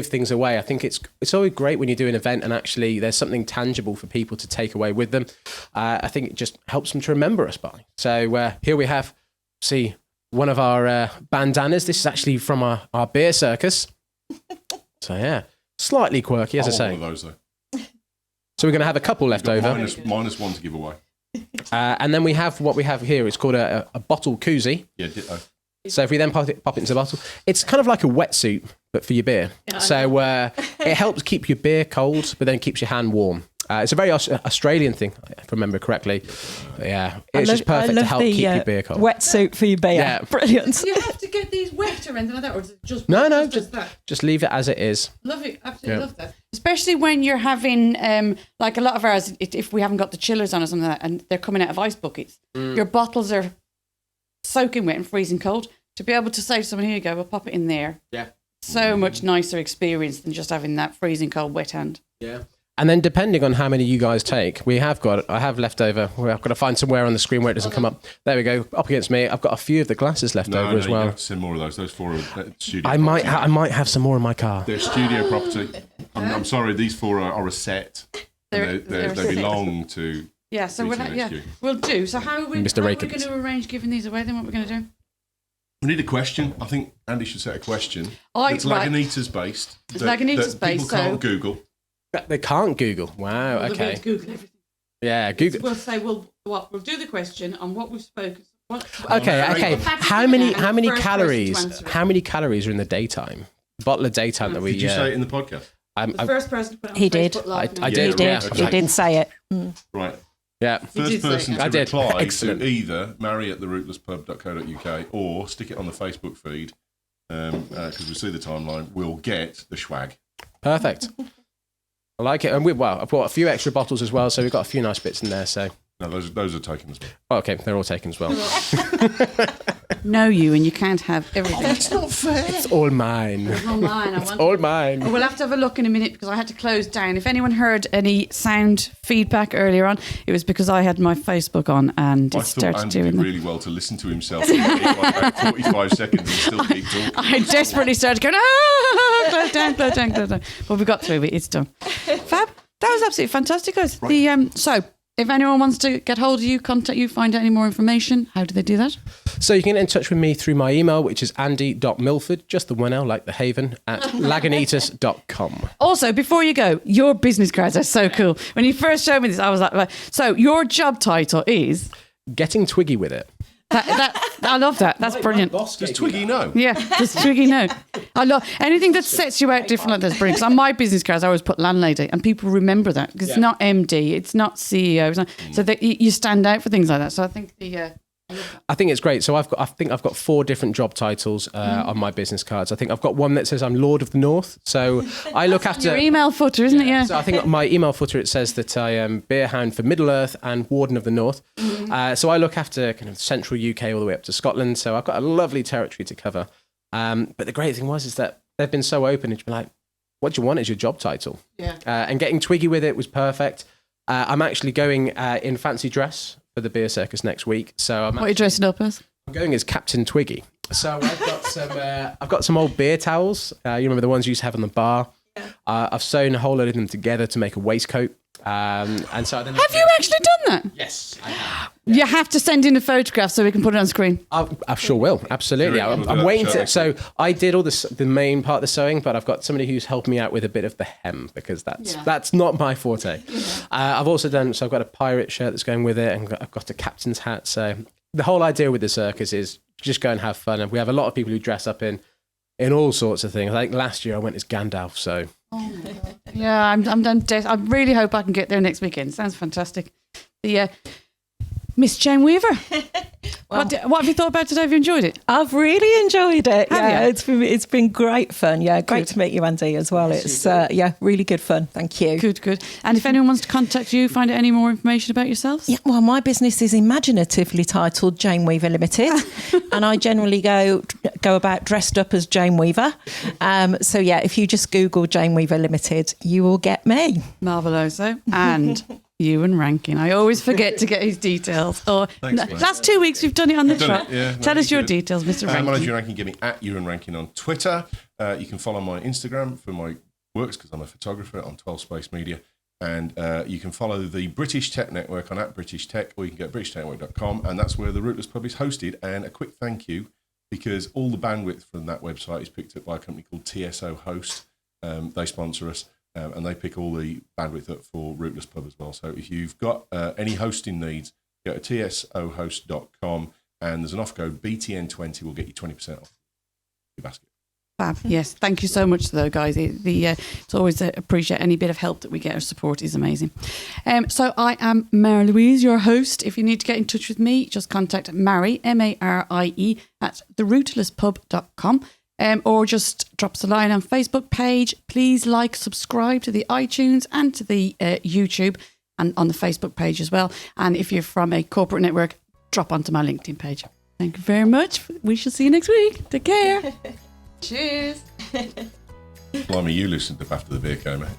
things away. I think it's always great when you do an event and actually there's something tangible for people to take away with them. I think it just helps them to remember us by. So here we have one of our bandanas. This is actually from our beer circus. So yeah, slightly quirky, as I say. One of those though. So we're going to have a couple left over. Minus one to give away. And then we have what we have here. It's called a bottle koozie. Yeah, ditto. So if we then pop it into the bottle, it's kind of like a wetsuit, but for your beer. Yeah, so it helps keep your beer cold, but then keeps your hand warm. It's a very Australian thing, if I remember correctly. But yeah, it's just perfect to help keep your beer cold. Wetsuit for your beer. Yeah. Brilliant. Do you have to get these wet or anything like that, or is it just just leave it as it is. Love it, absolutely love that. Especially when you're having like a lot of ours, if we haven't got the chillers on or something like that, and they're coming out of ice buckets, your bottles are soaking wet and freezing cold. To be able to say to someone, here you go, we'll pop it in there. Yeah. So much nicer experience than just having that freezing cold wet hand. Yeah. And then depending on how many you guys take, I have left over. I've got to find somewhere on the screen where it doesn't come up. There we go, up against me. I've got a few of the glasses left over as well. You have to send more of those. Those 4 are studio. I might have some more in my car. They're studio property. I'm sorry, these 4 are a set. They belong to. Yeah, so we'll do. So how are we going to arrange giving these away then? What we're going to do? We need a question. I think Andy should set a question. It's Lagunitas based. It's Lagunitas based. People can't Google. They can't Google. Wow. Well, okay. Google everything. Yeah, Google. We'll say we'll do the question on what we've spoken. Okay. How many calories? How many calories are in the daytime? Bottle of daytime that we. Did you say it in the podcast? The first person to put it on he Facebook did. I did. He did say it. Right. Yeah. First person to reply Excellent. to either mary@therootlesspub.co.uk or stick it on the Facebook feed, because we see the timeline, will get the swag. Perfect. I like it. And I've bought a few extra bottles as well, so we've got a few nice bits in there. So no, those are taken as well. Oh, okay, they're all taken as well. Know you, and you can't have everything. That's not fair. It's all mine. It's all mine. It's all mine. We'll have to have a look in a minute because I had to close down. If anyone heard any sound feedback earlier on, it was because I had my Facebook on and it started doing Andy did really well to listen to himself for about 45 seconds and still keep talking. I desperately started going, close down. Well, we got through it. It's done. Fab. That was absolutely fantastic, guys. Right. So if anyone wants to get hold of you, contact you, find out any more information, how do they do that? So you can get in touch with me through my email, which is andy.milford, just the one L, like the haven, at lagunitas.com. Also, before you go, your business cards are so cool. When you first showed me this, I was like, so your job title is? Getting twiggy with it. I love that. That's brilliant. Does Twiggy know? Yeah, does Twiggy know? I love anything that sets you out different like that's brilliant. Because on my business cards, I always put landlady, and people remember that because it's not MD, it's not CEO, so that you stand out for things like that. So I think I think it's great. So I think I've got 4 different job titles on my business cards. I think I've got one that says I'm Lord of the North. So I look after your email footer, isn't it? Yeah. So I think my email footer, it says that I am Beer Hound for Middle Earth and Warden of the North. So I look after kind of central UK all the way up to Scotland. So I've got a lovely territory to cover. But the great thing is that they've been so open. It's been like, what do you want as your job title? Yeah. And getting twiggy with it was perfect. I'm actually going in fancy dress for the beer circus next week. So what are you dressing up as? I'm going as Captain Twiggy. So I've got some old beer towels. You remember the ones you used to have on the bar? Yeah. I've sewn a whole load of them together to make a waistcoat. And so then have you actually done that? Yes, I have. Yeah. You have to send in a photograph so we can put it on screen. I sure will. Absolutely. I'm waiting to. So I did all the main part of the sewing, but I've got somebody who's helped me out with a bit of the hem because that's not my forte. Yeah. I've also done. So I've got a pirate shirt that's going with it, and I've got a captain's hat. So the whole idea with the circus is just go and have fun, and we have a lot of people who dress up in all sorts of things. I think last year I went as Gandalf. So. Oh my God. Yeah, I'm done. I really hope I can get there next weekend. Sounds fantastic. Miss Jane Weever, what have you thought about today? Have you enjoyed it? I've really enjoyed it. Have you? It's been great fun. Yeah, great to meet you, Andy, as well. It's really good fun. Thank you. Good. And if anyone wants to contact you, find out any more information about yourselves? Yeah, well, my business is imaginatively titled Jane Weever Limited, and I generally go about dressed up as Jane Weever. So yeah, if you just Google Jane Weever Limited, you will get me. Marvelloso. And Ewan Rankin. I always forget to get his details. Last 2 weeks we've done it on the trot. Tell us your details, Mr. Rankin. My name's Ewan Rankin. Get me at Ewan Rankin on Twitter. You can follow my Instagram for my works because I'm a photographer on 12 Space Media. And you can follow the British Tech Network on @BritishTech, or you can go britishtechnetwork.com, and that's where the Rootless Pub is hosted. And a quick thank you, because all the bandwidth from that website is picked up by a company called TSO Host. They sponsor us. And they pick all the bandwidth up for Rootless Pub as well. So if you've got any hosting needs, go to tsohost.com, and there's an off code BTN20 will get you 20% off your basket. Fab. Yes, thank you so much, though, guys. It's always appreciate any bit of help that we get. Our support is amazing. So I am Mary Louise, your host. If you need to get in touch with me, just contact Mary, Marie, at therootlesspub.com, or just drop us a line on Facebook page. Please subscribe to the iTunes and to the YouTube, and on the Facebook page as well. And if you're from a corporate network, drop onto my LinkedIn page. Thank you very much. We shall see you next week. Take care. Cheers. Blimey, you loosened up after the beer came out.